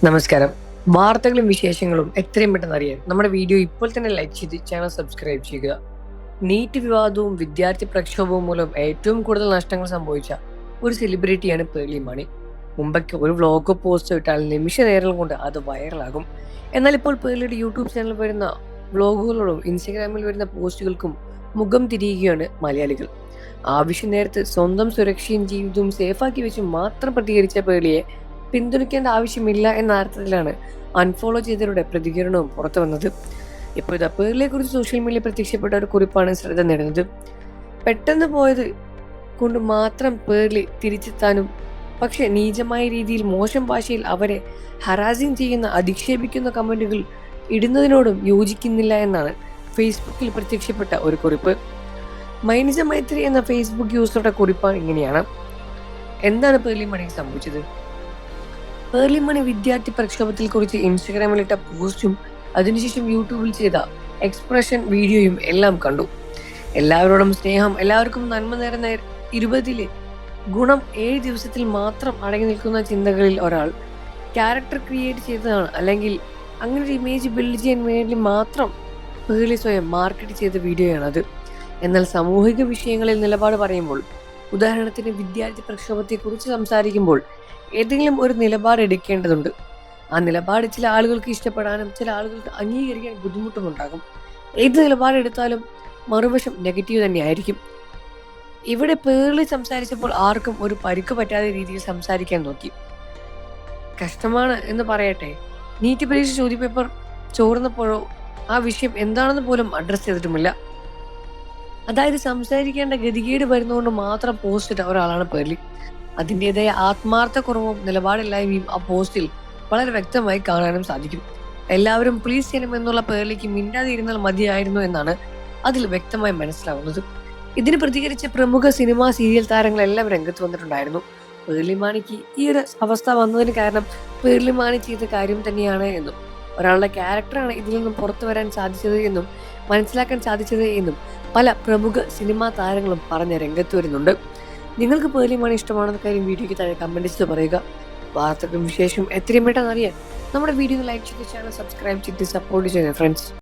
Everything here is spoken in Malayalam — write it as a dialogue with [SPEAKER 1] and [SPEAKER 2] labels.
[SPEAKER 1] നമസ്കാരം. വാർത്തകളും വിശേഷങ്ങളും എത്രയും പെട്ടെന്ന് അറിയാൻ നമ്മുടെ വീഡിയോ ഇപ്പോൾ തന്നെ ലൈക്ക് ചെയ്ത് ചാനൽ സബ്സ്ക്രൈബ് ചെയ്യുക. നീറ്റ് വിവാദവും വിദ്യാർത്ഥി പ്രക്ഷോഭവും മൂലം ഏറ്റവും കൂടുതൽ നഷ്ടങ്ങൾ സംഭവിച്ച ഒരു സെലിബ്രിറ്റിയാണ് പേർലി മാണി. മുമ്പൊക്കെ ഒരു വ്ളോഗോ പോസ്റ്റോ ഇട്ടാൽ നിമിഷ നേരം കൊണ്ട് അത് വൈറലാകും. എന്നാൽ ഇപ്പോൾ പേർലിയുടെ യൂട്യൂബ് ചാനലിൽ വരുന്ന വ്ളോഗുകളോടും ഇൻസ്റ്റഗ്രാമിൽ വരുന്ന പോസ്റ്റുകൾക്കും മുഖം തിരിയുകയാണ് മലയാളികൾ. ആവശ്യ നേരത്ത് സ്വന്തം സുരക്ഷയും ജീവിതവും സേഫാക്കി വെച്ച് മാത്രം പ്രതികരിച്ച പേർലിയെ പിന്തുണയ്ക്കേണ്ട ആവശ്യമില്ല എന്ന അർത്ഥത്തിലാണ് അൺഫോളോ ചെയ്തവരുടെ പ്രതികരണവും പുറത്തു വന്നത്. ഇപ്പോൾ ഇതാ പേർലിയെ കുറിച്ച് സോഷ്യൽ മീഡിയയിൽ പ്രത്യക്ഷപ്പെട്ട ഒരു കുറിപ്പാണ് ശ്രദ്ധ നേടുന്നത്. പെട്ടെന്ന് പോയത് കൊണ്ട് മാത്രം പേർലി തിരിച്ചെത്താനും പക്ഷെ നീചമായ രീതിയിൽ മോശം ഭാഷയിൽ അവരെ ഹറാസിങ് ചെയ്യുന്ന അധിക്ഷേപിക്കുന്ന കമന്റുകൾ ഇടുന്നതിനോടും യോജിക്കുന്നില്ല എന്നാണ് ഫേസ്ബുക്കിൽ പ്രത്യക്ഷപ്പെട്ട ഒരു കുറിപ്പ്. മൈനിജ മൈത്രി എന്ന ഫേസ്ബുക്ക് യൂസറുടെ കുറിപ്പാണ് ഇങ്ങനെയാണ്. എന്താണ് പേർലി മാണിക്ക് സംഭവിച്ചത്? പേർലി മാണി വിദ്യാർത്ഥി പ്രക്ഷോഭത്തിൽ കുറിച്ച് ഇൻസ്റ്റഗ്രാമിൽ ഇട്ട പോസ്റ്റും അതിനുശേഷം യൂട്യൂബിൽ ചെയ്ത എക്സ്പ്രഷൻ വീഡിയോയും എല്ലാം കണ്ടു. എല്ലാവരോടും സ്നേഹം, എല്ലാവർക്കും നന്മ നേരുന്ന 20 ഗുണം 7 ദിവസത്തിൽ മാത്രം അടങ്ങി നിൽക്കുന്ന ചിന്തകളിൽ ഒരാൾ ക്യാരക്ടർ ക്രിയേറ്റ് ചെയ്തതാണ്, അല്ലെങ്കിൽ അങ്ങനെ ഒരു ഇമേജ് ബിൽഡ് ചെയ്യാൻ വേണ്ടി മാത്രം പേർലി സ്വയം മാർക്കറ്റ് ചെയ്ത വീഡിയോയാണത്. എന്നാൽ സാമൂഹിക വിഷയങ്ങളിൽ നിലപാട് പറയുമ്പോൾ, ഉദാഹരണത്തിന് വിദ്യാർത്ഥി പ്രക്ഷോഭത്തെക്കുറിച്ച് സംസാരിക്കുമ്പോൾ ഏതെങ്കിലും ഒരു നിലപാട് എടുക്കേണ്ടതുണ്ട്. ആ നിലപാട് ചില ആളുകൾക്ക് ഇഷ്ടപ്പെടാനും ചില ആളുകൾക്ക് അംഗീകരിക്കാൻ ബുദ്ധിമുട്ടുമുണ്ടാകും. ഏത് നിലപാടെടുത്താലും മറുവശം നെഗറ്റീവ് തന്നെയായിരിക്കും. ഇവിടെ പേർലി സംസാരിച്ചപ്പോൾ ആർക്കും ഒരു പരിക്ക് പറ്റാത്ത രീതിയിൽ സംസാരിക്കാൻ നോക്കി. കഷ്ടമാണ് എന്ന് പറയട്ടെ, നീറ്റ് പരീക്ഷ ചോദ്യപേപ്പർ ചോർന്നപ്പോഴോ ആ വിഷയം എന്താണെന്ന് പോലും അഡ്രസ് ചെയ്തിട്ടുമില്ല. അതായത് സംസാരിക്കേണ്ട ഗതികേട് വരുന്നതുകൊണ്ട് മാത്രം പോസ്റ്റ് ഇട്ട ഒരാളാണ് പേർലി. അതിൻ്റെതായ ആത്മാർത്ഥ കുറവും നിലപാടില്ലായ്മയും ആ പോസ്റ്റിൽ വളരെ വ്യക്തമായി കാണാനും സാധിക്കും. എല്ലാവരും പ്ലീസ് ചെയ്യണമെന്നുള്ള പേർലിക്ക് മിണ്ടാതിരുന്നാൽ മതിയായിരുന്നു എന്നാണ് അതിൽ വ്യക്തമായി മനസ്സിലാവുന്നത്. ഇതിന് പ്രതികരിച്ച പ്രമുഖ സിനിമ സീരിയൽ താരങ്ങളെല്ലാം രംഗത്ത് വന്നിട്ടുണ്ടായിരുന്നു. പേർലി മാണിക്ക് ഈ ഒരു അവസ്ഥ വന്നതിന് കാരണം പേർലി മാണി ചെയ്ത കാര്യം തന്നെയാണ് എന്നും ഒരാളുടെ ക്യാരക്ടറാണ് ഇതിൽ നിന്നും പുറത്തു വരാൻ സാധിച്ചത് എന്നും മനസ്സിലാക്കാൻ സാധിച്ചത് എന്നും പല പ്രമുഖ സിനിമാ താരങ്ങളും പറഞ്ഞ് രംഗത്ത് വരുന്നുണ്ട്. നിങ്ങൾക്ക് പേർലി മാണി ഇഷ്ടമാണെന്ന കാര്യം വീഡിയോയ്ക്ക് താഴെ കമന്റ് ചെയ്ത് പറയുക. വാർത്തകളും വിശേഷം എത്രയും പെട്ടെന്ന് അറിയാൻ നമ്മുടെ വീഡിയോ ലൈക്ക് ചെയ്ത് ചാനൽ സബ്സ്ക്രൈബ് ചെയ്ത് സപ്പോർട്ട് ചെയ്യുക ഫ്രണ്ട്സ്.